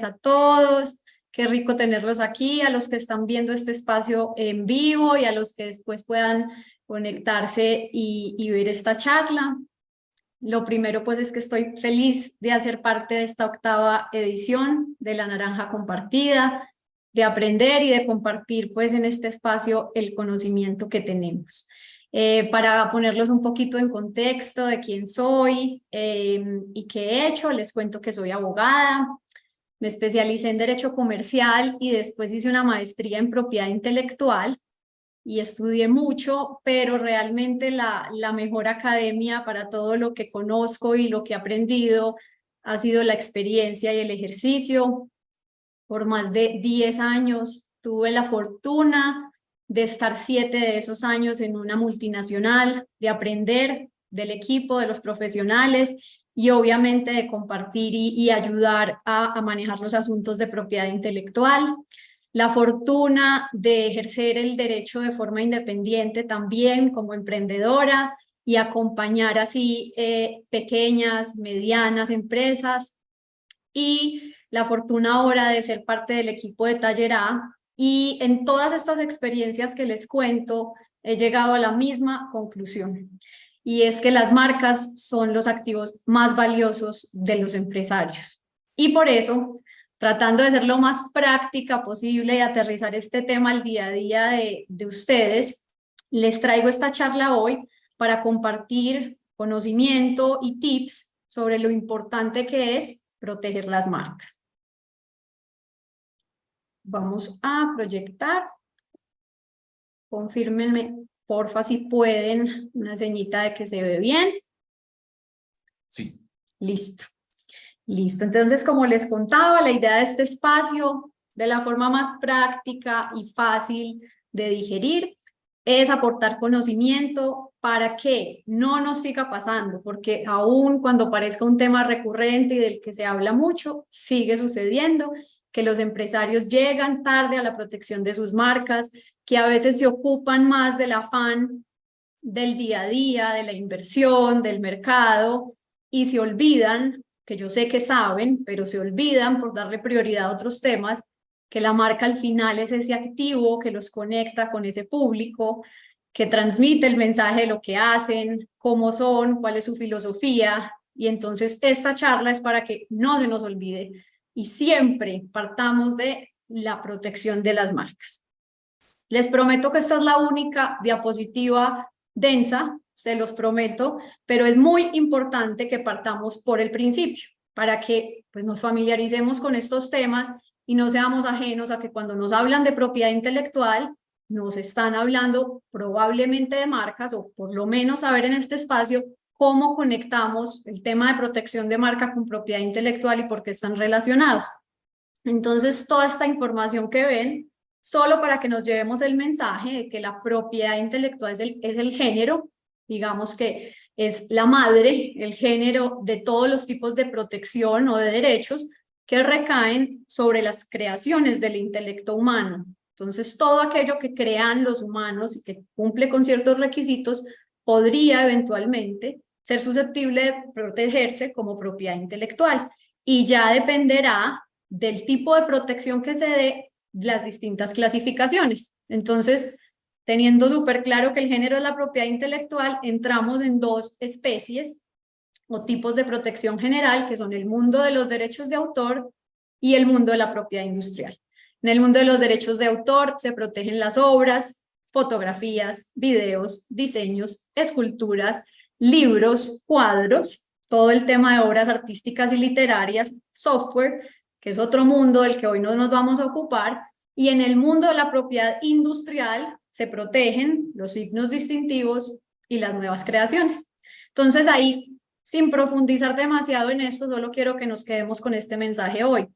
A todos, qué rico tenerlos aquí, a los que están viendo este espacio en vivo y a los que después puedan conectarse y ver esta charla. Lo primero pues es que estoy feliz de hacer parte de esta 8ª edición de La Naranja Compartida, de aprender y de compartir pues en este espacio el conocimiento que tenemos. Para ponerlos un poquito en contexto de quién soy y qué he hecho, les cuento que soy abogada. Me especialicé en Derecho Comercial y después hice una maestría en Propiedad Intelectual y estudié mucho, pero realmente la mejor academia para todo lo que conozco y lo que he aprendido ha sido la experiencia y el ejercicio. Por más de 10 años tuve la fortuna de estar 7 de esos años en una multinacional, de aprender del equipo, de los profesionales y obviamente de compartir y ayudar a manejar los asuntos de propiedad intelectual. La fortuna de ejercer el derecho de forma independiente también como emprendedora y acompañar así pequeñas, medianas empresas, y la fortuna ahora de ser parte del equipo de Taller A. Y en todas estas experiencias que les cuento, he llegado a la misma conclusión, y es que las marcas son los activos más valiosos de los empresarios. Y por eso, tratando de ser lo más práctica posible y aterrizar este tema al día a día de ustedes, les traigo esta charla hoy para compartir conocimiento y tips sobre lo importante que es proteger las marcas. Vamos a proyectar. Confírmenme, porfa, si pueden, una señita de que se ve bien. Sí. Listo. Listo. Entonces, como les contaba, la idea de este espacio, de la forma más práctica y fácil de digerir, es aportar conocimiento para que no nos siga pasando, porque aún cuando parezca un tema recurrente y del que se habla mucho, sigue sucediendo que los empresarios llegan tarde a la protección de sus marcas, que a veces se ocupan más del afán del día a día, de la inversión, del mercado, y se olvidan, que yo sé que saben, pero se olvidan por darle prioridad a otros temas, que la marca al final es ese activo que los conecta con ese público, que transmite el mensaje de lo que hacen, cómo son, cuál es su filosofía. Y entonces esta charla es para que no se nos olvide y siempre partamos de la protección de las marcas. Les prometo que esta es la única diapositiva densa, se los prometo, pero es muy importante que partamos por el principio, para que pues, nos familiaricemos con estos temas y no seamos ajenos a que cuando nos hablan de propiedad intelectual, nos están hablando probablemente de marcas, o por lo menos saber en este espacio cómo conectamos el tema de protección de marca con propiedad intelectual y por qué están relacionados. Entonces, toda esta información que ven, solo para que nos llevemos el mensaje de que la propiedad intelectual es el género, digamos que es la madre, el género de todos los tipos de protección o de derechos que recaen sobre las creaciones del intelecto humano. Entonces, todo aquello que crean los humanos y que cumple con ciertos requisitos podría eventualmente ser susceptible de protegerse como propiedad intelectual, y ya dependerá del tipo de protección que se dé, las distintas clasificaciones. Entonces, teniendo súper claro que el género es la propiedad intelectual, entramos en dos especies o tipos de protección general, que son el mundo de los derechos de autor y el mundo de la propiedad industrial. En el mundo de los derechos de autor se protegen las obras, fotografías, videos, diseños, esculturas, libros, cuadros, todo el tema de obras artísticas y literarias, software, que es otro mundo del que hoy no nos vamos a ocupar, y en el mundo de la propiedad industrial se protegen los signos distintivos y las nuevas creaciones. Entonces ahí, sin profundizar demasiado en esto, solo quiero que nos quedemos con este mensaje hoy.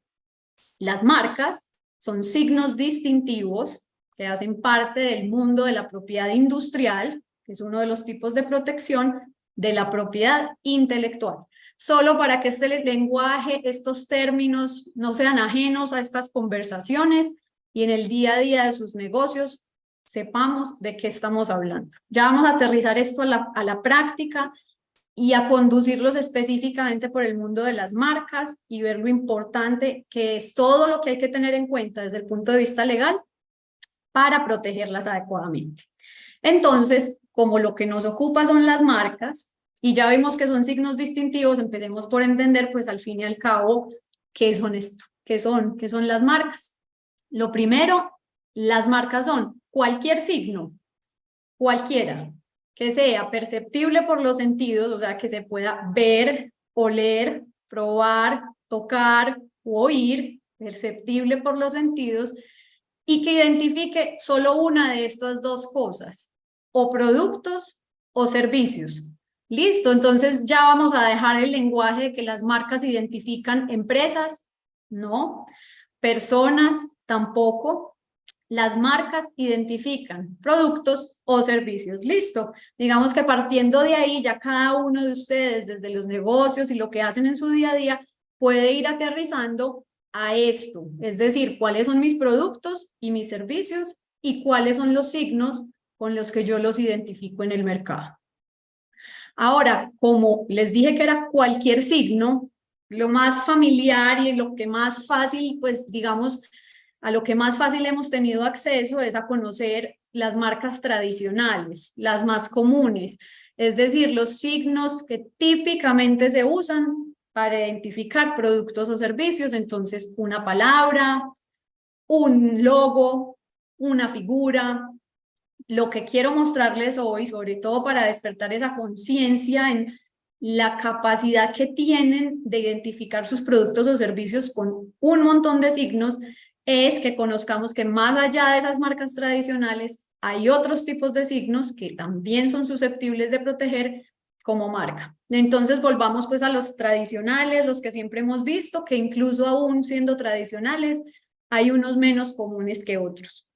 Las marcas son signos distintivos que hacen parte del mundo de la propiedad industrial, que es uno de los tipos de protección de la propiedad intelectual. Solo para que este lenguaje, estos términos no sean ajenos a estas conversaciones y en el día a día de sus negocios sepamos de qué estamos hablando. Ya vamos a aterrizar esto a la práctica y a conducirlos específicamente por el mundo de las marcas y ver lo importante que es todo lo que hay que tener en cuenta desde el punto de vista legal para protegerlas adecuadamente. Entonces, como lo que nos ocupa son las marcas, y ya vimos que son signos distintivos, empecemos por entender, pues al fin y al cabo, ¿qué son esto? ¿Qué son las marcas? Lo primero, las marcas son cualquier signo, cualquiera, que sea perceptible por los sentidos, o sea, que se pueda ver, oler, probar, tocar o oír, perceptible por los sentidos, y que identifique solo una de estas dos cosas, o productos o servicios. Listo, entonces ya vamos a dejar el lenguaje de que las marcas identifican empresas, no, personas tampoco. Las marcas identifican productos o servicios. Listo. Digamos que partiendo de ahí, ya cada uno de ustedes, desde los negocios y lo que hacen en su día a día, puede ir aterrizando a esto. Es decir, cuáles son mis productos y mis servicios y cuáles son los signos con los que yo los identifico en el mercado. Ahora, como les dije que era cualquier signo, lo más familiar y lo que más fácil, pues digamos, a lo que más fácil hemos tenido acceso es a conocer las marcas tradicionales, las más comunes, es decir, los signos que típicamente se usan para identificar productos o servicios. Entonces, una palabra, un logo, una figura. Lo que quiero mostrarles hoy, sobre todo para despertar esa conciencia en la capacidad que tienen de identificar sus productos o servicios con un montón de signos, es que conozcamos que más allá de esas marcas tradicionales hay otros tipos de signos que también son susceptibles de proteger como marca. Entonces volvamos pues a los tradicionales, los que siempre hemos visto, que incluso aún siendo tradicionales hay unos menos comunes que otros.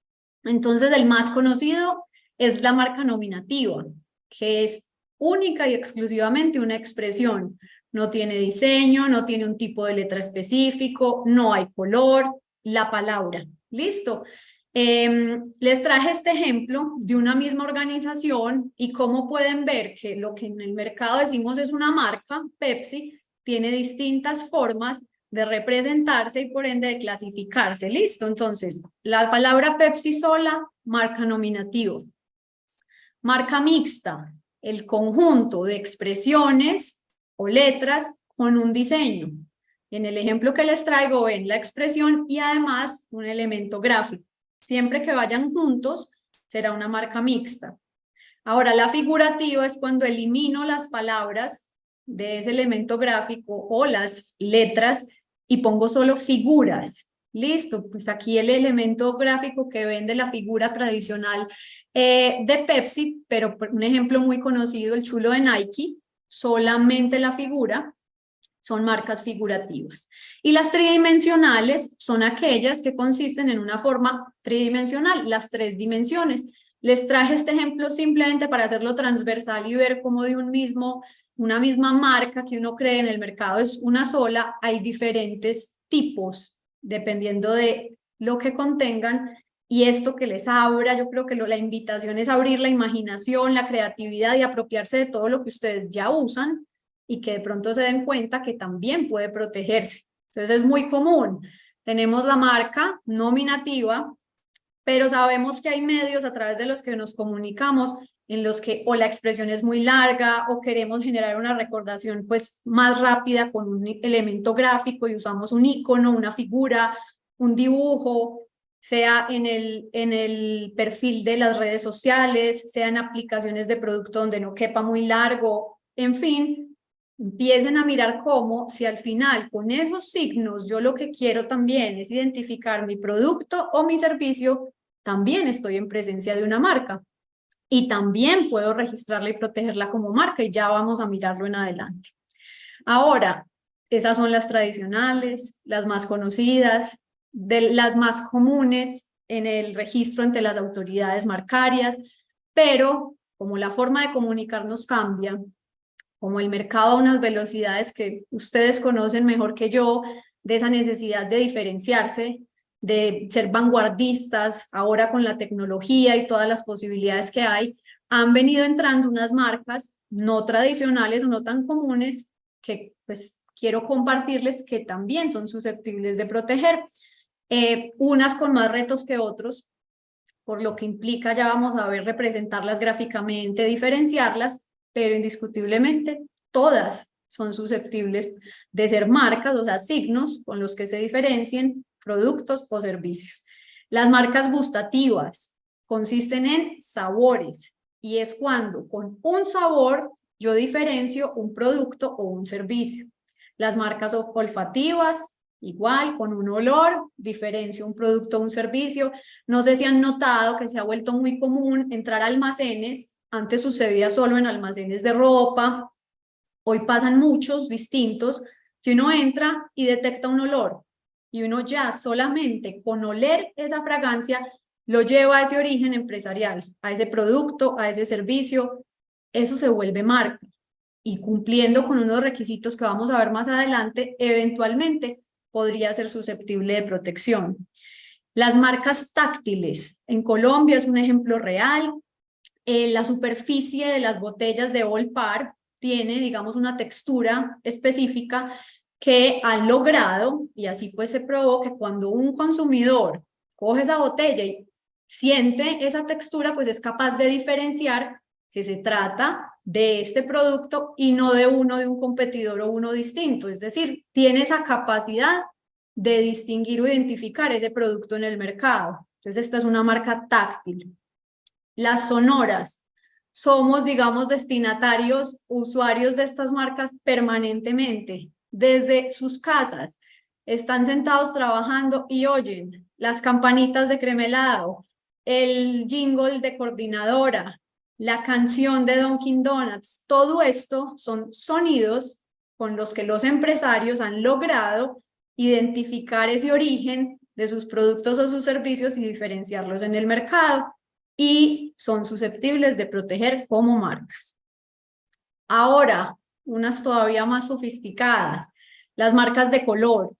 Entonces el más conocido es la marca nominativa, que es única y exclusivamente una expresión. No tiene diseño, no tiene un tipo de letra específico, no hay color, la palabra. Listo. Les traje este ejemplo de una misma organización y cómo pueden ver que lo que en el mercado decimos es una marca, Pepsi, tiene distintas formas de representarse y por ende de clasificarse. Listo. Entonces, la palabra Pepsi sola, marca nominativo. Marca mixta, el conjunto de expresiones o letras con un diseño. En el ejemplo que les traigo ven la expresión y además un elemento gráfico. Siempre que vayan juntos será una marca mixta. Ahora, la figurativa es cuando elimino las palabras de ese elemento gráfico o las letras y pongo solo figuras. Listo, pues aquí el elemento gráfico que ven de la figura tradicional de Pepsi, pero un ejemplo muy conocido, el chulo de Nike, solamente la figura, son marcas figurativas. Y las tridimensionales son aquellas que consisten en una forma tridimensional, las tres dimensiones. Les traje este ejemplo simplemente para hacerlo transversal y ver cómo de una misma marca que uno cree en el mercado es una sola, hay diferentes tipos dependiendo de lo que contengan. Y esto que les abra, yo creo que la invitación es abrir la imaginación, la creatividad y apropiarse de todo lo que ustedes ya usan y que de pronto se den cuenta que también puede protegerse. Entonces es muy común. Tenemos la marca nominativa, pero sabemos que hay medios a través de los que nos comunicamos en los que o la expresión es muy larga o queremos generar una recordación pues más rápida con un elemento gráfico y usamos un icono, una figura, un dibujo, sea en el perfil de las redes sociales, sea en aplicaciones de producto donde no quepa muy largo, en fin, empiecen a mirar cómo si al final con esos signos yo lo que quiero también es identificar mi producto o mi servicio, también estoy en presencia de una marca y también puedo registrarla y protegerla como marca y ya vamos a mirarlo en adelante. Ahora, esas son las tradicionales, las más conocidas, las más comunes en el registro ante las autoridades marcarias, pero como la forma de comunicarnos cambia, como el mercado a unas velocidades que ustedes conocen mejor que yo, de esa necesidad de diferenciarse, de ser vanguardistas, ahora con la tecnología y todas las posibilidades que hay, han venido entrando unas marcas no tradicionales o no tan comunes que pues quiero compartirles que también son susceptibles de proteger. Unas con más retos que otros, por lo que implica, ya vamos a ver, representarlas gráficamente, diferenciarlas, pero indiscutiblemente todas son susceptibles de ser marcas, o sea, signos con los que se diferencien productos o servicios. Las marcas gustativas consisten en sabores y es cuando con un sabor yo diferencio un producto o un servicio. Las marcas olfativas, igual, con un olor, diferencio un producto o un servicio. No sé si han notado que se ha vuelto muy común entrar a almacenes. Antes sucedía solo en almacenes de ropa. Hoy pasan muchos distintos que uno entra y detecta un olor. Y uno ya solamente con oler esa fragancia lo lleva a ese origen empresarial, a ese producto, a ese servicio. Eso se vuelve marca. Y cumpliendo con unos requisitos que vamos a ver más adelante, eventualmente podría ser susceptible de protección. Las marcas táctiles. En Colombia es un ejemplo real. La superficie de las botellas de Olpar tiene, digamos, una textura específica que han logrado, y así pues se probó que cuando un consumidor coge esa botella y siente esa textura, pues es capaz de diferenciar que se trata de este producto y no de uno de un competidor o uno distinto. Es decir, tiene esa capacidad de distinguir o identificar ese producto en el mercado. Entonces, esta es una marca táctil. Las sonoras. Somos, digamos, destinatarios, usuarios de estas marcas permanentemente, desde sus casas. Están sentados trabajando y oyen las campanitas de Cremelado, el jingle de Coordinadora, la canción de Dunkin' Donuts. Todo esto son sonidos con los que los empresarios han logrado identificar ese origen de sus productos o sus servicios y diferenciarlos en el mercado, y son susceptibles de proteger como marcas. Ahora, unas todavía más sofisticadas, las marcas de color.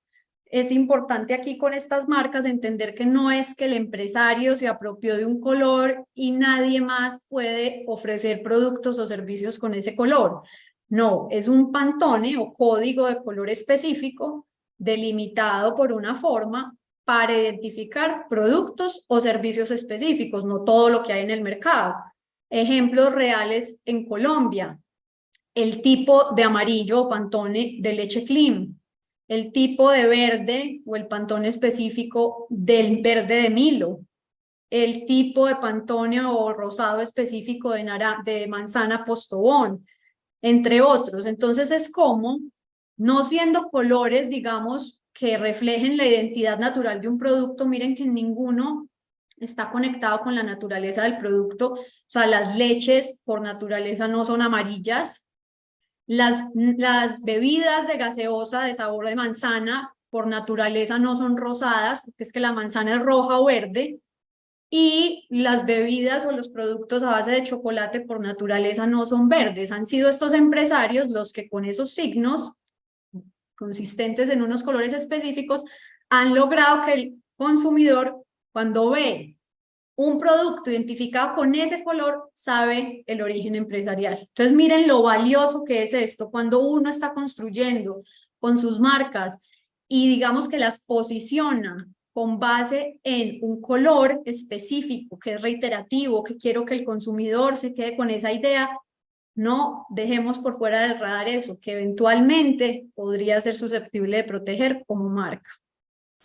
Es importante aquí con estas marcas entender que no es que el empresario se apropió de un color y nadie más puede ofrecer productos o servicios con ese color. No, es un Pantone o código de color específico delimitado por una forma para identificar productos o servicios específicos, no todo lo que hay en el mercado. Ejemplos reales en Colombia: el tipo de amarillo o Pantone de leche Clean, el tipo de verde o el Pantone específico del verde de Milo, el tipo de Pantone o rosado específico de manzana Postobón, entre otros. Entonces es como, no siendo colores, digamos, que reflejen la identidad natural de un producto, miren que ninguno está conectado con la naturaleza del producto. O sea, las leches por naturaleza no son amarillas, las bebidas de gaseosa de sabor de manzana por naturaleza no son rosadas, porque es que la manzana es roja o verde, y las bebidas o los productos a base de chocolate por naturaleza no son verdes. Han sido estos empresarios los que con esos signos consistentes en unos colores específicos han logrado que el consumidor, cuando ve un producto identificado con ese color, sabe el origen empresarial. Entonces miren lo valioso que es esto cuando uno está construyendo con sus marcas y digamos que las posiciona con base en un color específico que es reiterativo, que quiero que el consumidor se quede con esa idea. No dejemos por fuera del radar eso, que eventualmente podría ser susceptible de proteger como marca.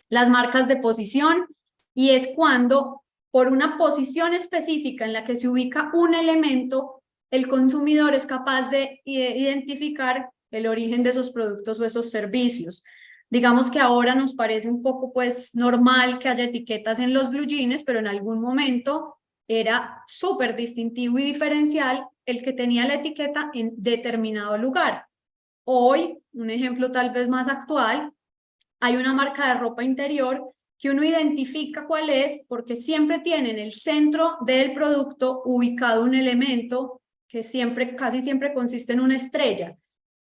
Las marcas de posición, y es cuando por una posición específica en la que se ubica un elemento, el consumidor es capaz de identificar el origen de esos productos o esos servicios. Digamos que ahora nos parece un poco pues normal que haya etiquetas en los blue jeans, pero en algún momento era súper distintivo y diferencial el que tenía la etiqueta en determinado lugar. Hoy, un ejemplo tal vez más actual, hay una marca de ropa interior que uno identifica cuál es porque siempre tiene en el centro del producto ubicado un elemento que casi siempre consiste en una estrella.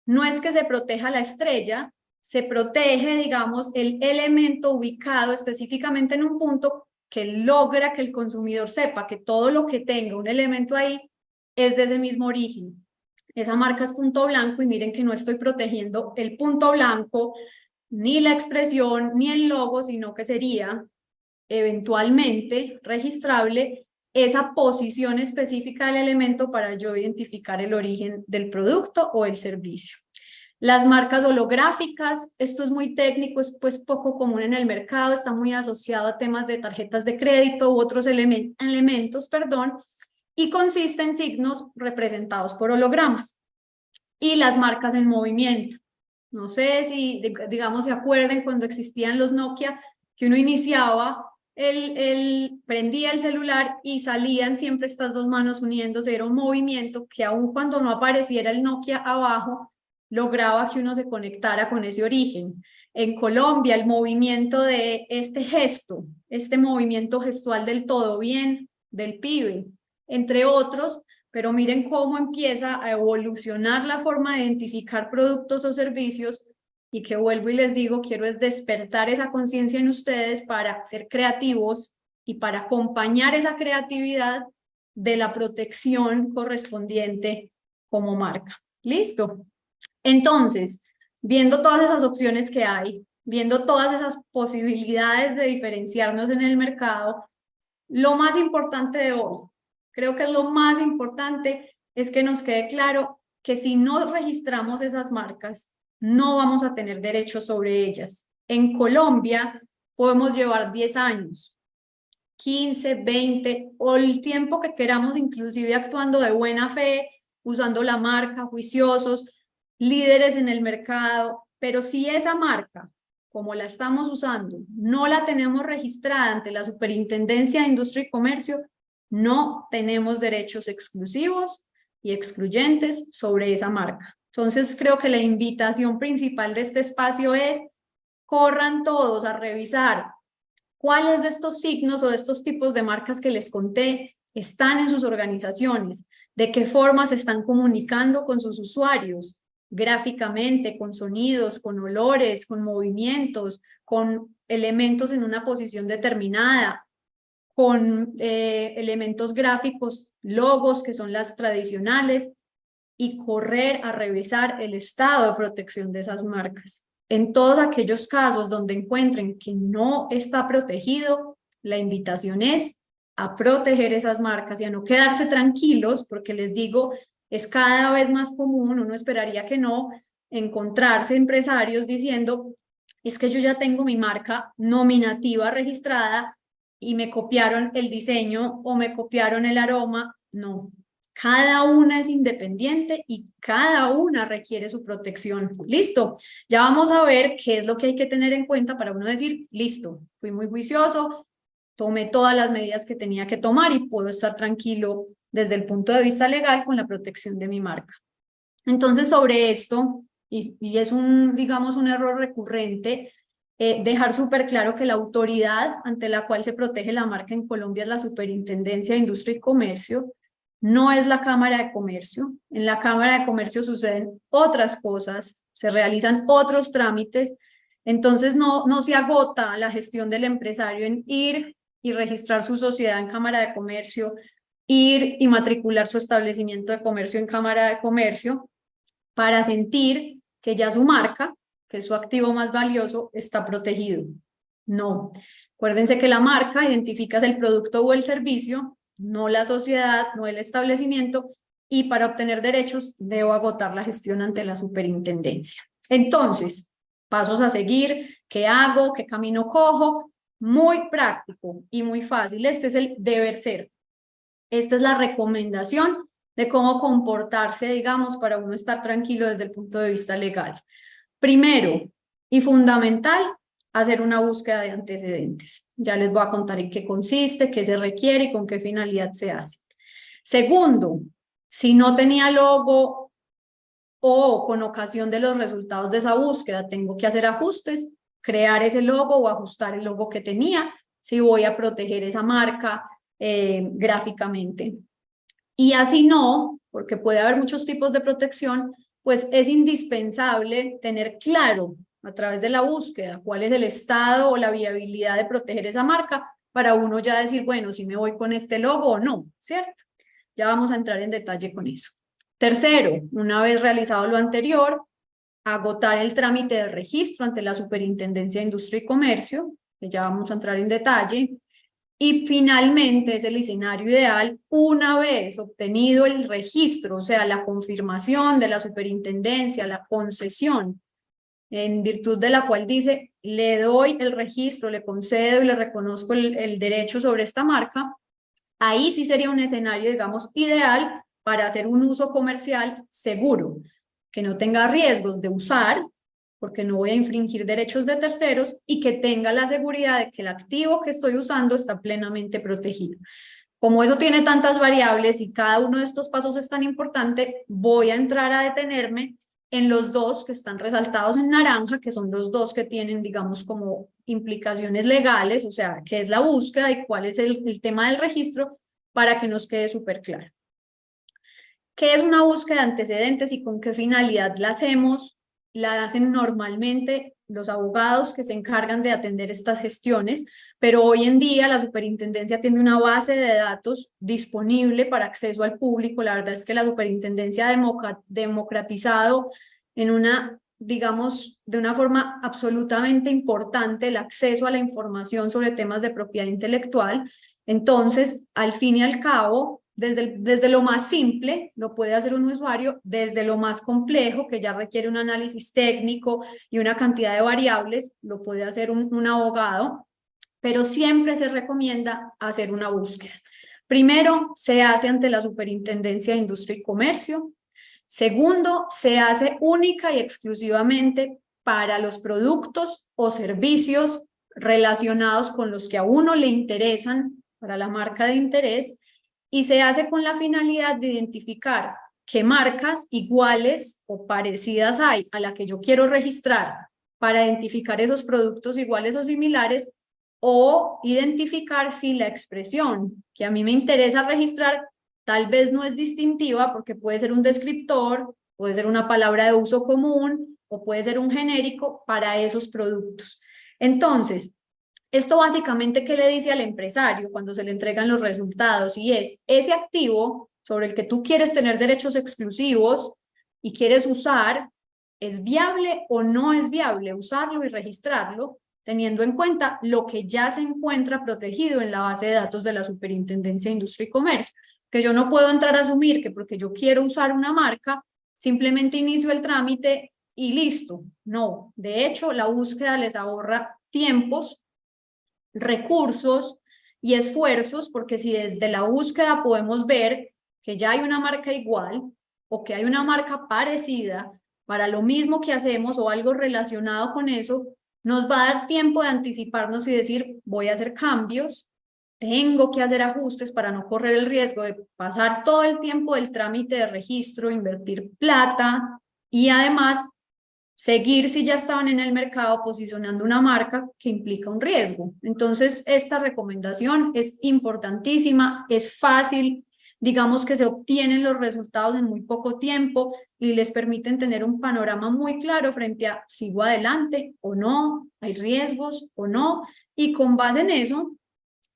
No es que se proteja la estrella, se protege, digamos, el elemento ubicado específicamente en un punto que logra que el consumidor sepa que todo lo que tenga un elemento ahí es de ese mismo origen. esa marca es punto blanco y miren que no estoy protegiendo el punto blanco, ni la expresión, ni el logo, sino que sería eventualmente registrable esa posición específica del elemento para yo identificar el origen del producto o el servicio. Las marcas holográficas, esto es muy técnico, es pues poco común en el mercado, está muy asociado a temas de tarjetas de crédito u otros elementos, y consiste en signos representados por hologramas. Y las marcas en movimiento. No sé si, digamos, se acuerden cuando existían los Nokia, que uno iniciaba, prendía el celular y salían siempre estas dos manos uniéndose, era un movimiento que aun cuando no apareciera el Nokia abajo, lograba que uno se conectara con ese origen. En Colombia, el movimiento de este gesto, este movimiento gestual del todo bien, del pibe, entre otros, pero miren cómo empieza a evolucionar la forma de identificar productos o servicios y que vuelvo y les digo, quiero es despertar esa conciencia en ustedes para ser creativos y para acompañar esa creatividad de la protección correspondiente como marca. ¿Listo? Entonces, viendo todas esas opciones que hay, viendo todas esas posibilidades de diferenciarnos en el mercado, lo más importante de hoy, creo que es lo más importante, es que nos quede claro que si no registramos esas marcas, no vamos a tener derechos sobre ellas. En Colombia podemos llevar 10 años, 15, 20 o el tiempo que queramos, inclusive actuando de buena fe, usando la marca, juiciosos, líderes en el mercado, pero si esa marca, como la estamos usando, no la tenemos registrada ante la Superintendencia de Industria y Comercio, no tenemos derechos exclusivos y excluyentes sobre esa marca. Entonces creo que la invitación principal de este espacio es: corran todos a revisar cuáles de estos signos o de estos tipos de marcas que les conté están en sus organizaciones, de qué forma se están comunicando con sus usuarios, gráficamente, con sonidos, con olores, con movimientos, con elementos en una posición determinada, con elementos gráficos, logos que son las tradicionales, y correr a revisar el estado de protección de esas marcas. En todos aquellos casos donde encuentren que no está protegido, la invitación es a proteger esas marcas y a no quedarse tranquilos, porque les digo, es cada vez más común, uno esperaría que no, encontrarse empresarios diciendo: es que yo ya tengo mi marca nominativa registrada y me copiaron el diseño o me copiaron el aroma. No, cada una es independiente y cada una requiere su protección. Listo, ya vamos a ver qué es lo que hay que tener en cuenta para uno decir: listo, fui muy juicioso, tomé todas las medidas que tenía que tomar y puedo estar tranquilo desde el punto de vista legal con la protección de mi marca. Entonces, sobre esto, y es digamos, un error recurrente, dejar súper claro que la autoridad ante la cual se protege la marca en Colombia es la Superintendencia de Industria y Comercio, no es la Cámara de Comercio. En la Cámara de Comercio suceden otras cosas, se realizan otros trámites, entonces no se agota la gestión del empresario en ir y registrar su sociedad en Cámara de Comercio, ir y matricular su establecimiento de comercio en Cámara de Comercio, para sentir que ya su marca, que es su activo más valioso, está protegido. No. Acuérdense que la marca identifica el producto o el servicio, no la sociedad, no el establecimiento, y para obtener derechos debo agotar la gestión ante la superintendencia. Entonces, pasos a seguir, ¿qué hago? ¿Qué camino cojo? Muy práctico y muy fácil. Este es el deber ser. Esta es la recomendación de cómo comportarse, digamos, para uno estar tranquilo desde el punto de vista legal. Primero y fundamental, hacer una búsqueda de antecedentes. Ya les voy a contar en qué consiste, qué se requiere y con qué finalidad se hace. Segundo, si no tenía logo o con ocasión de los resultados de esa búsqueda tengo que hacer ajustes, crear ese logo o ajustar el logo que tenía, si voy a proteger esa marca gráficamente. Y así no, porque puede haber muchos tipos de protección, pues es indispensable tener claro a través de la búsqueda cuál es el estado o la viabilidad de proteger esa marca para uno ya decir, bueno, si me voy con este logo o no, ¿cierto? Ya vamos a entrar en detalle con eso. Tercero, una vez realizado lo anterior, agotar el trámite de registro ante la Superintendencia de Industria y Comercio, que ya vamos a entrar en detalle. Y finalmente es el escenario ideal, una vez obtenido el registro, o sea, la confirmación de la superintendencia, la concesión, en virtud de la cual dice, le doy el registro, le concedo y le reconozco el derecho sobre esta marca, ahí sí sería un escenario, digamos, ideal para hacer un uso comercial seguro, que no tenga riesgos de usar, porque no voy a infringir derechos de terceros, y que tenga la seguridad de que el activo que estoy usando está plenamente protegido. Como eso tiene tantas variables y cada uno de estos pasos es tan importante, voy a entrar a detenerme en los dos que están resaltados en naranja, que son los dos que tienen, digamos, como implicaciones legales, o sea, qué es la búsqueda y cuál es el tema del registro, para que nos quede súper claro. ¿Qué es una búsqueda de antecedentes y con qué finalidad la hacemos? La hacen normalmente los abogados que se encargan de atender estas gestiones, pero hoy en día la superintendencia tiene una base de datos disponible para acceso al público. La verdad es que la superintendencia ha democratizado en una, digamos, de una forma absolutamente importante el acceso a la información sobre temas de propiedad intelectual. Entonces, al fin y al cabo, desde lo más simple lo puede hacer un usuario, desde lo más complejo, que ya requiere un análisis técnico y una cantidad de variables, lo puede hacer un abogado, pero siempre se recomienda hacer una búsqueda. Primero, se hace ante la Superintendencia de Industria y Comercio. Segundo, se hace única y exclusivamente para los productos o servicios relacionados con los que a uno le interesan, para la marca de interés, y se hace con la finalidad de identificar qué marcas iguales o parecidas hay a la que yo quiero registrar para identificar esos productos iguales o similares, o identificar si la expresión que a mí me interesa registrar tal vez no es distintiva, porque puede ser un descriptor, puede ser una palabra de uso común o puede ser un genérico para esos productos. Entonces, esto básicamente, ¿qué le dice al empresario cuando se le entregan los resultados? Y es, ese activo sobre el que tú quieres tener derechos exclusivos y quieres usar, ¿es viable o no es viable usarlo y registrarlo, teniendo en cuenta lo que ya se encuentra protegido en la base de datos de la Superintendencia de Industria y Comercio? Que yo no puedo entrar a asumir que porque yo quiero usar una marca, simplemente inicio el trámite y listo. No, de hecho, la búsqueda les ahorra tiempos, recursos y esfuerzos, porque si desde la búsqueda podemos ver que ya hay una marca igual o que hay una marca parecida para lo mismo que hacemos o algo relacionado con eso, nos va a dar tiempo de anticiparnos y decir, voy a hacer cambios, tengo que hacer ajustes para no correr el riesgo de pasar todo el tiempo del trámite de registro, invertir plata y además seguir, si ya estaban en el mercado, posicionando una marca que implica un riesgo. Entonces, esta recomendación es importantísima, es fácil, digamos que se obtienen los resultados en muy poco tiempo y les permiten tener un panorama muy claro frente a sigo adelante o no, hay riesgos o no, y con base en eso,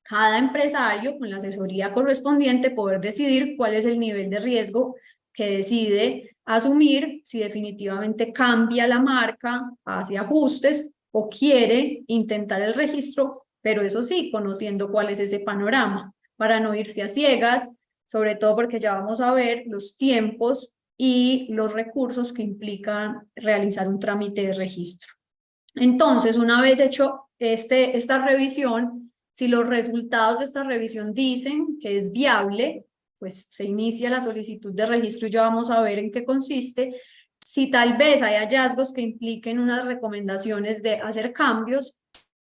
cada empresario con la asesoría correspondiente poder decidir cuál es el nivel de riesgo que decide asumir, si definitivamente cambia la marca, hace ajustes o quiere intentar el registro, pero eso sí, conociendo cuál es ese panorama, para no irse a ciegas, sobre todo porque ya vamos a ver los tiempos y los recursos que implican realizar un trámite de registro. Entonces, una vez hecho esta revisión, si los resultados de esta revisión dicen que es viable, pues se inicia la solicitud de registro y ya vamos a ver en qué consiste. Si tal vez hay hallazgos que impliquen unas recomendaciones de hacer cambios,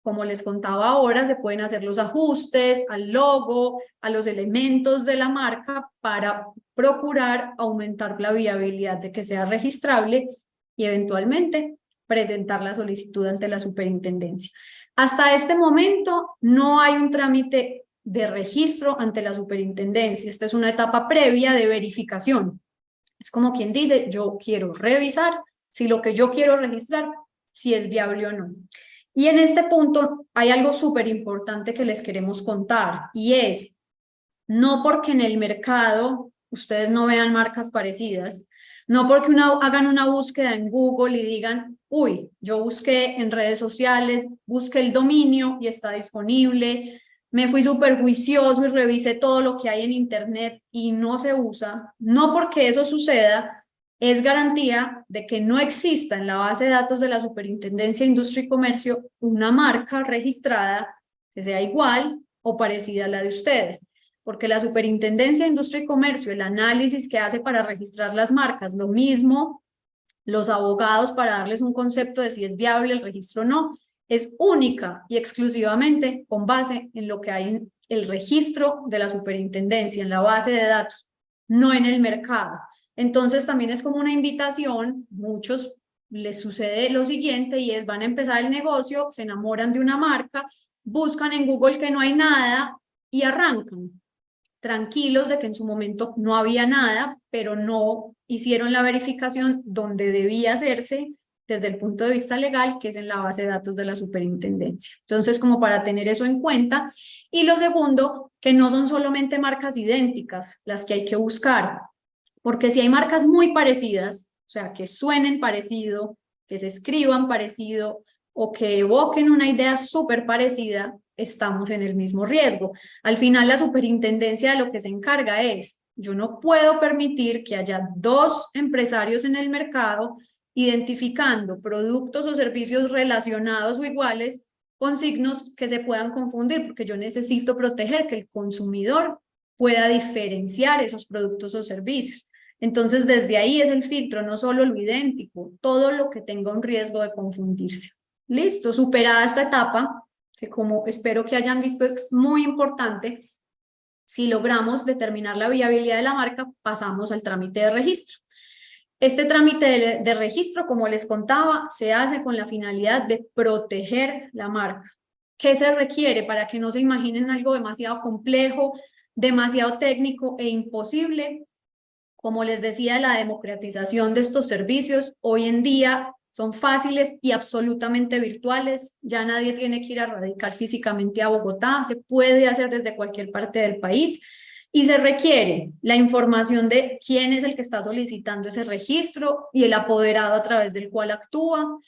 como les contaba ahora, se pueden hacer los ajustes al logo, a los elementos de la marca para procurar aumentar la viabilidad de que sea registrable y eventualmente presentar la solicitud ante la superintendencia. Hasta este momento no hay un trámite de registro ante la superintendencia. Esta es una etapa previa de verificación. Es como quien dice, yo quiero revisar si lo que yo quiero registrar, si es viable o no. Y en este punto hay algo súper importante que les queremos contar, y es, no porque en el mercado ustedes no vean marcas parecidas, no porque hagan una búsqueda en Google y digan, uy, yo busqué en redes sociales, busqué el dominio y está disponible, me fui súper juicioso y revisé todo lo que hay en internet y no se usa, no porque eso suceda, es garantía de que no exista en la base de datos de la Superintendencia de Industria y Comercio una marca registrada que sea igual o parecida a la de ustedes, porque la Superintendencia de Industria y Comercio, el análisis que hace para registrar las marcas, lo mismo los abogados para darles un concepto de si es viable el registro o no, es única y exclusivamente con base en lo que hay en el registro de la Superintendencia, en la base de datos, no en el mercado. Entonces también es como una invitación, muchos les sucede lo siguiente y es van a empezar el negocio, se enamoran de una marca, buscan en Google que no hay nada y arrancan tranquilos de que en su momento no había nada, pero no hicieron la verificación donde debía hacerse desde el punto de vista legal, que es en la base de datos de la superintendencia. Entonces, como para tener eso en cuenta. Y lo segundo, que no son solamente marcas idénticas las que hay que buscar, porque si hay marcas muy parecidas, o sea, que suenen parecido, que se escriban parecido o que evoquen una idea súper parecida, estamos en el mismo riesgo. Al final, la superintendencia de lo que se encarga es, yo no puedo permitir que haya dos empresarios en el mercado identificando productos o servicios relacionados o iguales con signos que se puedan confundir, porque yo necesito proteger que el consumidor pueda diferenciar esos productos o servicios. Entonces, desde ahí es el filtro, no solo lo idéntico, todo lo que tenga un riesgo de confundirse. Listo, superada esta etapa, que como espero que hayan visto es muy importante, si logramos determinar la viabilidad de la marca, pasamos al trámite de registro. Este trámite de registro, como les contaba, se hace con la finalidad de proteger la marca. ¿Qué se requiere para que no se imaginen algo demasiado complejo, demasiado técnico e imposible? Como les decía, la democratización de estos servicios hoy en día son fáciles y absolutamente virtuales. Ya nadie tiene que ir a radicar físicamente a Bogotá, se puede hacer desde cualquier parte del país y se requiere la información de quién es el que está solicitando ese registro y el apoderado a través del cual actúa.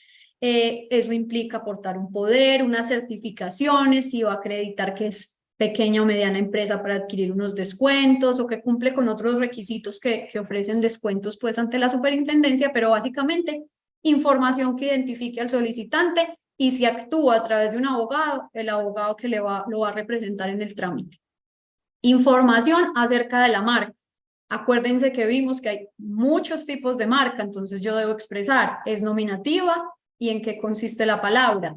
Eso implica aportar un poder, unas certificaciones, y va a acreditar que es pequeña o mediana empresa para adquirir unos descuentos o que cumple con otros requisitos que ofrecen descuentos pues ante la superintendencia, pero básicamente información que identifique al solicitante y si actúa a través de un abogado, el abogado que lo va a representar en el trámite. Información acerca de la marca. Acuérdense que vimos que hay muchos tipos de marca, entonces yo debo expresar, ¿es nominativa y en qué consiste la palabra?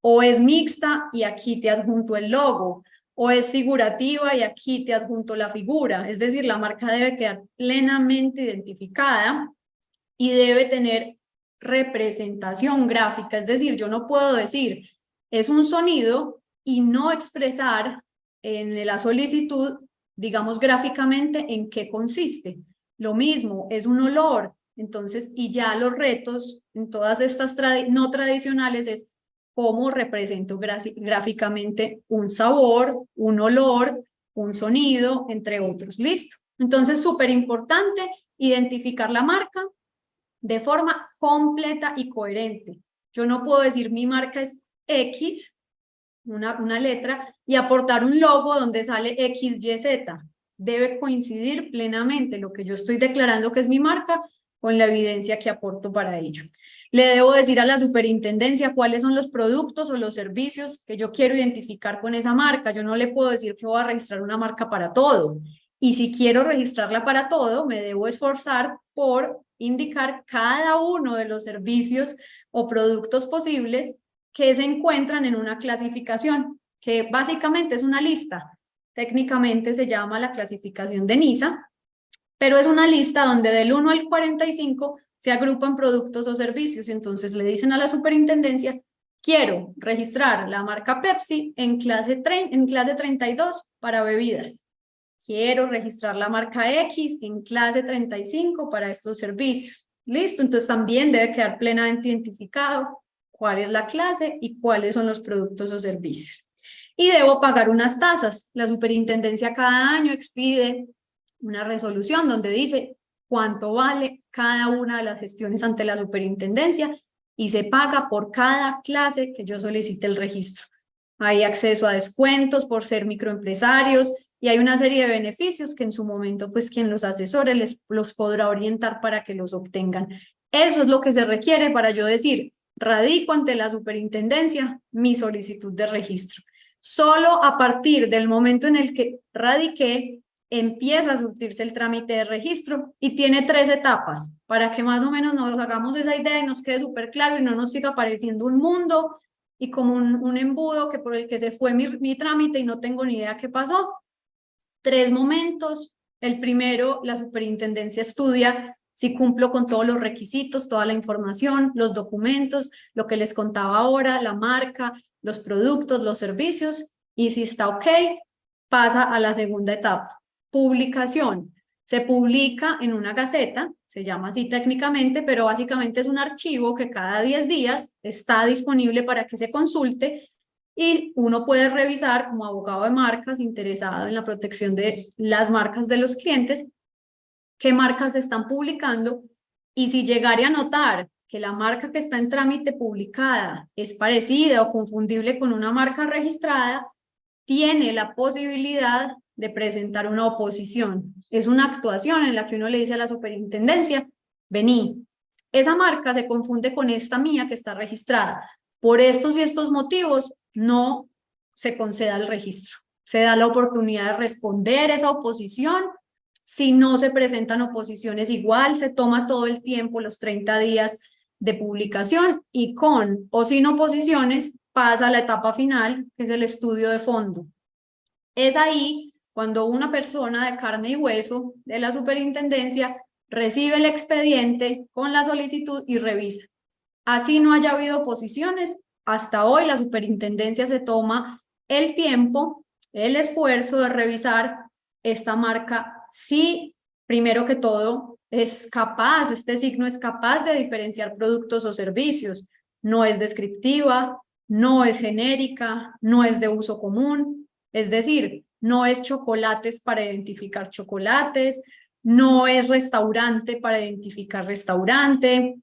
¿O es mixta y aquí te adjunto el logo? ¿O es figurativa y aquí te adjunto la figura? Es decir, la marca debe quedar plenamente identificada y debe tener representación gráfica, es decir, yo no puedo decir es un sonido y no expresar en la solicitud, digamos gráficamente, en qué consiste. Lo mismo, es un olor, entonces, y ya los retos en todas estas no tradicionales es cómo represento gráficamente un sabor, un olor, un sonido, entre otros. Listo. Entonces, súper importante identificar la marca de forma completa y coherente. Yo no puedo decir mi marca es X, una letra, y aportar un logo donde sale XYZ. Debe coincidir plenamente lo que yo estoy declarando que es mi marca con la evidencia que aporto para ello. Le debo decir a la superintendencia cuáles son los productos o los servicios que yo quiero identificar con esa marca. Yo no le puedo decir que voy a registrar una marca para todo. Y si quiero registrarla para todo, me debo esforzar por indicar cada uno de los servicios o productos posibles que se encuentran en una clasificación, que básicamente es una lista. Técnicamente se llama la clasificación de NISA, pero es una lista donde del 1 al 45 se agrupan productos o servicios, y entonces le dicen a la superintendencia, quiero registrar la marca Pepsi en clase 32 para bebidas. Quiero registrar la marca X en clase 35 para estos servicios. Listo, entonces también debe quedar plenamente identificado cuál es la clase y cuáles son los productos o servicios. Y debo pagar unas tasas. La superintendencia cada año expide una resolución donde dice cuánto vale cada una de las gestiones ante la superintendencia y se paga por cada clase que yo solicite el registro. Hay acceso a descuentos por ser microempresarios y hay una serie de beneficios que en su momento pues quien los asesore los podrá orientar para que los obtengan. Eso es lo que se requiere para yo decir, radico ante la superintendencia mi solicitud de registro. Solo a partir del momento en el que radiqué, empieza a surtirse el trámite de registro y tiene 3 etapas para que más o menos nos hagamos esa idea y nos quede súper claro y no nos siga pareciendo un mundo y como un embudo que por el que se fue mi trámite y no tengo ni idea qué pasó. 3 momentos. El primero, la superintendencia estudia si cumplo con todos los requisitos, toda la información, los documentos, lo que les contaba ahora, la marca, los productos, los servicios, y si está ok, pasa a la segunda etapa. Publicación. Se publica en una gaceta, se llama así técnicamente, pero básicamente es un archivo que cada 10 días está disponible para que se consulte y uno puede revisar como abogado de marcas interesado en la protección de las marcas de los clientes, qué marcas se están publicando y si llegare a notar que la marca que está en trámite publicada es parecida o confundible con una marca registrada, tiene la posibilidad de presentar una oposición. Es una actuación en la que uno le dice a la superintendencia, vení, esa marca se confunde con esta mía que está registrada. Por estos y estos motivos no se conceda el registro. Se da la oportunidad de responder esa oposición. Si no se presentan oposiciones, igual se toma todo el tiempo, los 30 días de publicación y con o sin oposiciones pasa a la etapa final, que es el estudio de fondo. Es ahí cuando una persona de carne y hueso de la superintendencia recibe el expediente con la solicitud y revisa. Así no haya habido oposiciones, hasta hoy la superintendencia se toma el tiempo, el esfuerzo de revisar esta marca si, primero que todo, es capaz, este signo es capaz de diferenciar productos o servicios, no es descriptiva, no es genérica, no es de uso común, es decir, no es chocolates para identificar chocolates, no es restaurante para identificar restaurante,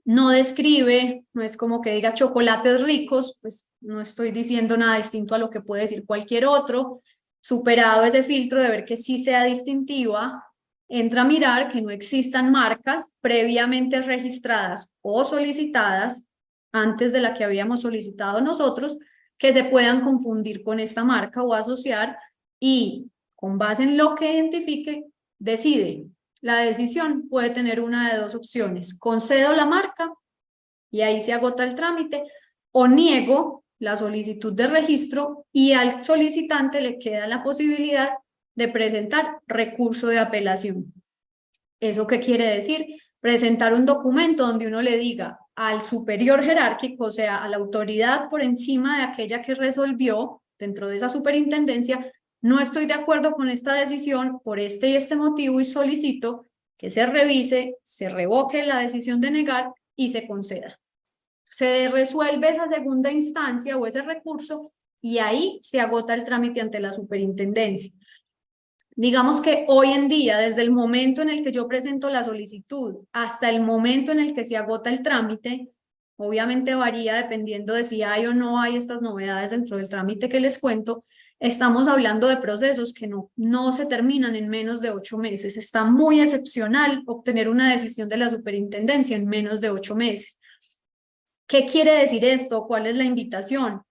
no describe, no es como que diga chocolates ricos, pues no estoy diciendo nada distinto a lo que puede decir cualquier otro. Superado ese filtro de ver que sí sea distintiva, entra a mirar que no existan marcas previamente registradas o solicitadas antes de la que habíamos solicitado nosotros que se puedan confundir con esta marca o asociar y con base en lo que identifique, decide. La decisión puede tener una de 2 opciones. Concedo la marca y ahí se agota el trámite o niego la solicitud de registro y al solicitante le queda la posibilidad de presentar recurso de apelación. ¿Eso qué quiere decir? Presentar un documento donde uno le diga al superior jerárquico, o sea, a la autoridad por encima de aquella que resolvió dentro de esa superintendencia, no estoy de acuerdo con esta decisión por este y este motivo y solicito que se revise, se revoque la decisión de negar y se conceda. Se resuelve esa segunda instancia o ese recurso y ahí se agota el trámite ante la superintendencia. Digamos que hoy en día, desde el momento en el que yo presento la solicitud hasta el momento en el que se agota el trámite, obviamente varía dependiendo de si hay o no hay estas novedades dentro del trámite que les cuento. Estamos hablando de procesos que no se terminan en menos de 8 meses. Está muy excepcional obtener una decisión de la superintendencia en menos de 8 meses. ¿Qué quiere decir esto? ¿Cuál es la invitación?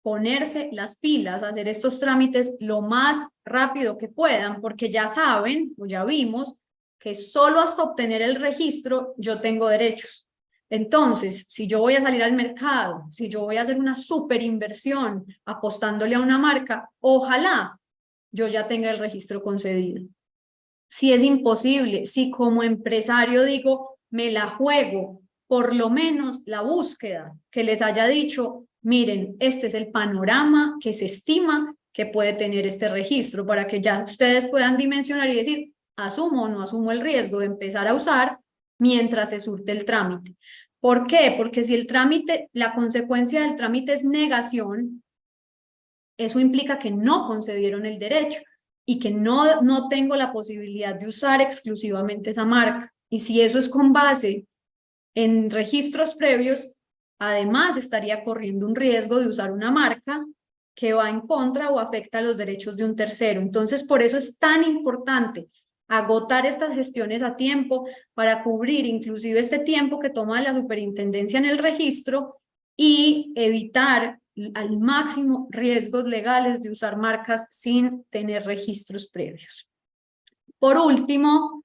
Ponerse las pilas, hacer estos trámites lo más rápido que puedan, porque ya saben, o ya vimos, que solo hasta obtener el registro yo tengo derechos. Entonces, si yo voy a salir al mercado, si yo voy a hacer una súper inversión apostándole a una marca, ojalá yo ya tenga el registro concedido. Si es imposible, si como empresario digo, me la juego, por lo menos la búsqueda que les haya dicho, miren, este es el panorama que se estima que puede tener este registro para que ya ustedes puedan dimensionar y decir, asumo o no asumo el riesgo de empezar a usar mientras se surte el trámite. ¿Por qué? Porque si el trámite, la consecuencia del trámite es negación, eso implica que no concedieron el derecho. y que no tengo la posibilidad de usar exclusivamente esa marca. Y si eso es con base en registros previos, además estaría corriendo un riesgo de usar una marca que va en contra o afecta los derechos de un tercero. Entonces, por eso es tan importante agotar estas gestiones a tiempo para cubrir inclusive este tiempo que toma la superintendencia en el registro y evitar al máximo riesgos legales de usar marcas sin tener registros previos. Por último,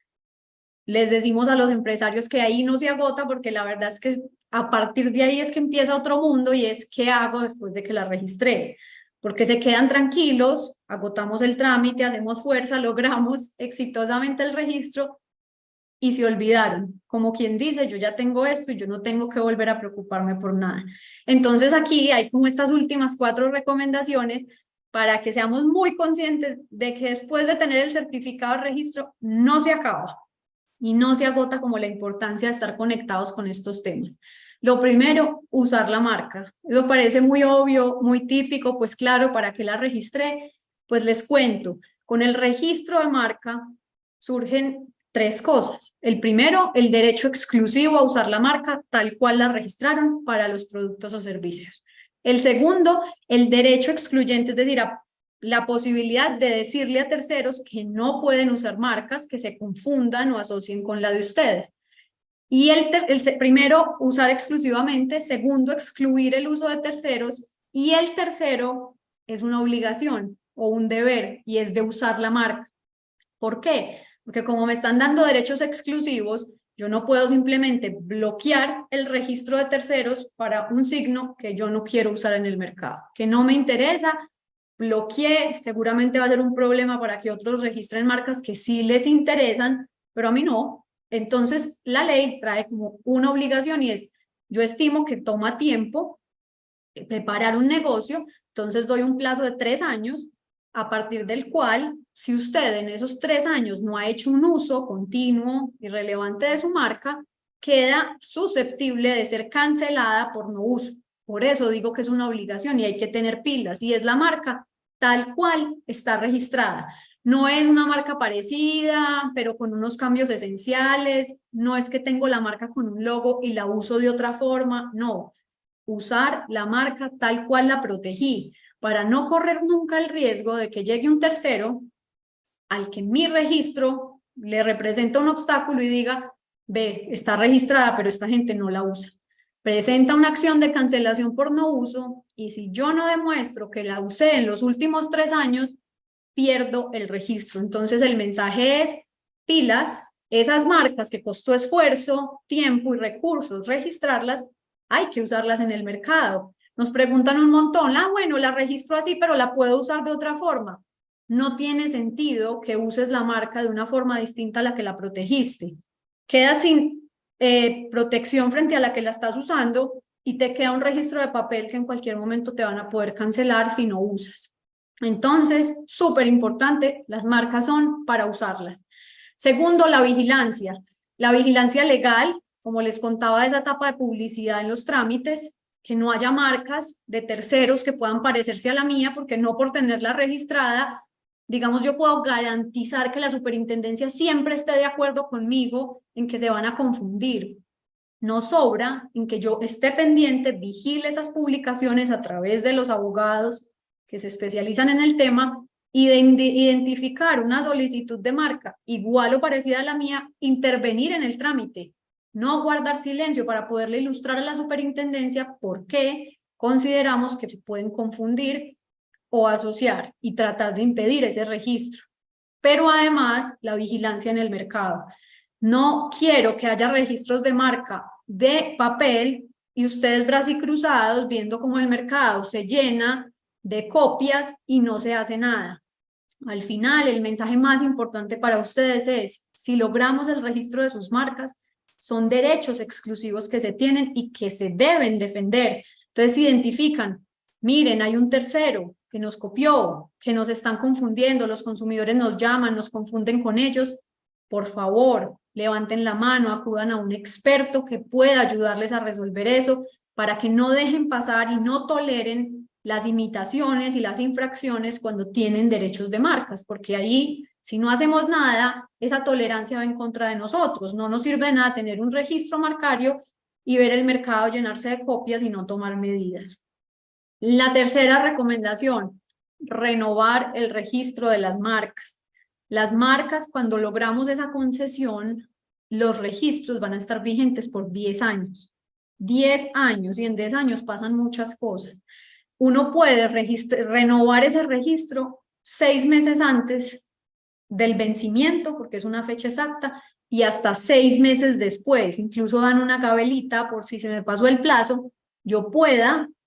les decimos a los empresarios que ahí no se agota, porque la verdad es que a partir de ahí es que empieza otro mundo, y es ¿qué hago después de que la registré? Porque se quedan tranquilos, agotamos el trámite, hacemos fuerza, logramos exitosamente el registro y se olvidaron, como quien dice, yo ya tengo esto y yo no tengo que volver a preocuparme por nada. Entonces aquí hay como estas últimas 4 recomendaciones para que seamos muy conscientes de que después de tener el certificado de registro no se acaba y no se agota como la importancia de estar conectados con estos temas. Lo primero, usar la marca. Eso parece muy obvio, muy típico, pues claro, ¿para qué la registré? Pues les cuento, con el registro de marca surgen 3 cosas. El primero, el derecho exclusivo a usar la marca tal cual la registraron para los productos o servicios. El segundo, el derecho excluyente, es decir, la posibilidad de decirle a terceros que no pueden usar marcas que se confundan o asocien con la de ustedes. Y el primero, usar exclusivamente. Segundo, excluir el uso de terceros. Y el tercero es una obligación o un deber, y es de usar la marca. ¿Por qué? Porque como me están dando derechos exclusivos, yo no puedo simplemente bloquear el registro de terceros para un signo que yo no quiero usar en el mercado, que no me interesa. Bloqueé, seguramente va a ser un problema para que otros registren marcas que sí les interesan, pero a mí no. Entonces la ley trae como una obligación, y es, yo estimo que toma tiempo preparar un negocio, entonces doy un plazo de 3 años, a partir del cual, si usted en esos 3 años no ha hecho un uso continuo y relevante de su marca, queda susceptible de ser cancelada por no uso. Por eso digo que es una obligación y hay que tener pilas, y es la marca tal cual está registrada. No es una marca parecida, pero con unos cambios esenciales. No es que tengo la marca con un logo y la uso de otra forma. No, usar la marca tal cual la protegí, para no correr nunca el riesgo de que llegue un tercero al que mi registro le representa un obstáculo y diga, ve, está registrada, pero esta gente no la usa. Presenta una acción de cancelación por no uso, y si yo no demuestro que la usé en los últimos 3 años, pierdo el registro. Entonces el mensaje es, pilas, esas marcas que costó esfuerzo, tiempo y recursos registrarlas, hay que usarlas en el mercado. Nos preguntan un montón, bueno, la registro así, pero la puedo usar de otra forma. No tiene sentido que uses la marca de una forma distinta a la que la protegiste. Quedas sin protección frente a la que la estás usando, y te queda un registro de papel que en cualquier momento te van a poder cancelar si no usas. Entonces, súper importante, las marcas son para usarlas. Segundo, la vigilancia. La vigilancia legal, como les contaba, de esa etapa de publicidad en los trámites, que no haya marcas de terceros que puedan parecerse a la mía, porque no por tenerla registrada, digamos, yo puedo garantizar que la superintendencia siempre esté de acuerdo conmigo en que se van a confundir. No sobra en que yo esté pendiente, vigile esas publicaciones a través de los abogados que se especializan en el tema, y de identificar una solicitud de marca igual o parecida a la mía, intervenir en el trámite, no guardar silencio, para poderle ilustrar a la superintendencia por qué consideramos que se pueden confundir o asociar, y tratar de impedir ese registro. Pero además, la vigilancia en el mercado. No quiero que haya registros de marca de papel y ustedes bracicruzados viendo cómo el mercado se llena de copias y no se hace nada. Al final, el mensaje más importante para ustedes es, si logramos el registro de sus marcas, son derechos exclusivos que se tienen y que se deben defender. Entonces identifican, miren, hay un tercero que nos copió, que nos están confundiendo, los consumidores nos llaman, nos confunden con ellos. Por favor, levanten la mano, acudan a un experto que pueda ayudarles a resolver eso, para que no dejen pasar y no toleren las imitaciones y las infracciones cuando tienen derechos de marcas, porque ahí, si no hacemos nada, esa tolerancia va en contra de nosotros. No nos sirve de nada tener un registro marcario y ver el mercado llenarse de copias y no tomar medidas. La tercera recomendación, renovar el registro de las marcas. Las marcas, cuando logramos esa concesión, los registros van a estar vigentes por 10 años. 10 años, y en 10 años pasan muchas cosas. Uno puede renovar ese registro 6 meses antes del vencimiento, porque es una fecha exacta, y hasta 6 meses después. Incluso dan una gabelita por si se me pasó el plazo, yo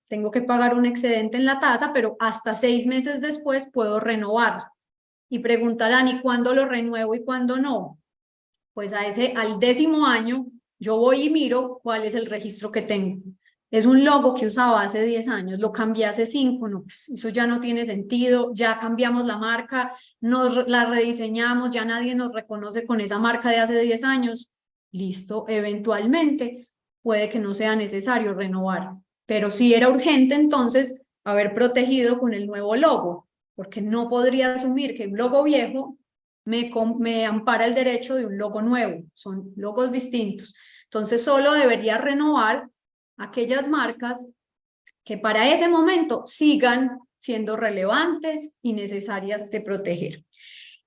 tengo que pagar un excedente en la tasa, pero hasta 6 meses después puedo renovar. Y preguntarán, ¿y cuándo lo renuevo y cuándo no? Pues al 10º año yo voy y miro cuál es el registro que tengo. Es un logo que usaba hace 10 años, lo cambié hace 5, no, pues eso ya no tiene sentido, ya cambiamos la marca, la rediseñamos, ya nadie nos reconoce con esa marca de hace 10 años. Listo, eventualmente puede que no sea necesario renovar, pero sí era urgente entonces haber protegido con el nuevo logo, porque no podría asumir que un logo viejo me ampara el derecho de un logo nuevo, son logos distintos. Entonces solo debería renovar aquellas marcas que para ese momento sigan siendo relevantes y necesarias de proteger.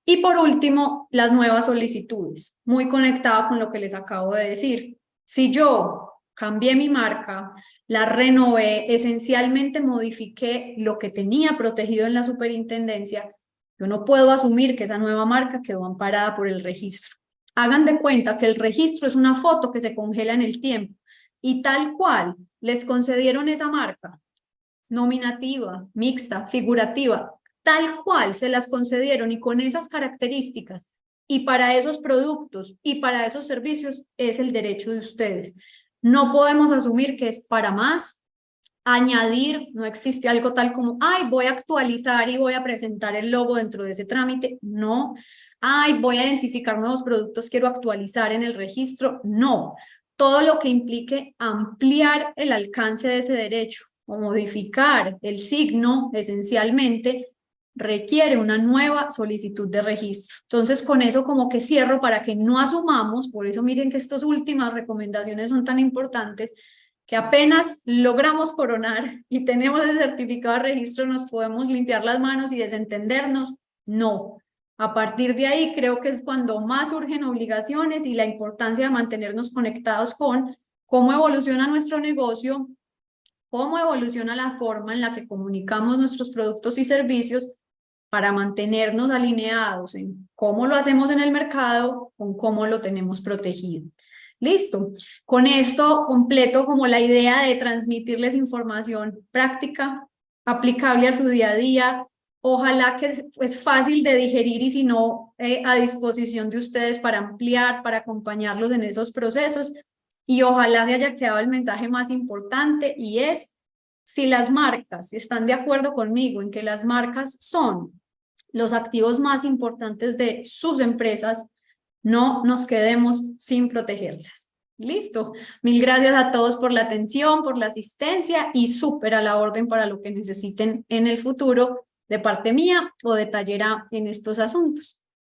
Y por último, las nuevas solicitudes, muy conectado con lo que les acabo de decir. Si yo cambié mi marca, la renové, esencialmente modifiqué lo que tenía protegido en la superintendencia, yo no puedo asumir que esa nueva marca quedó amparada por el registro. Hagan de cuenta que el registro es una foto que se congela en el tiempo y tal cual les concedieron esa marca, nominativa, mixta, figurativa, tal cual se las concedieron y con esas características y para esos productos y para esos servicios es el derecho de ustedes. No podemos asumir que es para más, añadir, no existe algo tal como, ay, voy a actualizar y voy a presentar el logo dentro de ese trámite, no. Ay, voy a identificar nuevos productos, quiero actualizar en el registro, no. Todo lo que implique ampliar el alcance de ese derecho o modificar el signo, esencialmente, requiere una nueva solicitud de registro. Entonces, con eso como que cierro para que no asumamos, por eso miren que estas últimas recomendaciones son tan importantes, que apenas logramos coronar y tenemos el certificado de registro, nos podemos limpiar las manos y desentendernos. No. A partir de ahí creo que es cuando más surgen obligaciones y la importancia de mantenernos conectados con cómo evoluciona nuestro negocio, cómo evoluciona la forma en la que comunicamos nuestros productos y servicios para mantenernos alineados en cómo lo hacemos en el mercado, con cómo lo tenemos protegido. Listo. Con esto completo como la idea de transmitirles información práctica, aplicable a su día a día. Ojalá que es fácil de digerir y si no, a disposición de ustedes para ampliar, para acompañarlos en esos procesos. Y ojalá se haya quedado el mensaje más importante y es, si las marcas están de acuerdo conmigo en que las marcas son los activos más importantes de sus empresas, no nos quedemos sin protegerlas. Listo. Mil gracias a todos por la atención, por la asistencia y súper a la orden para lo que necesiten en el futuro de parte mía o de Taller A en estos asuntos.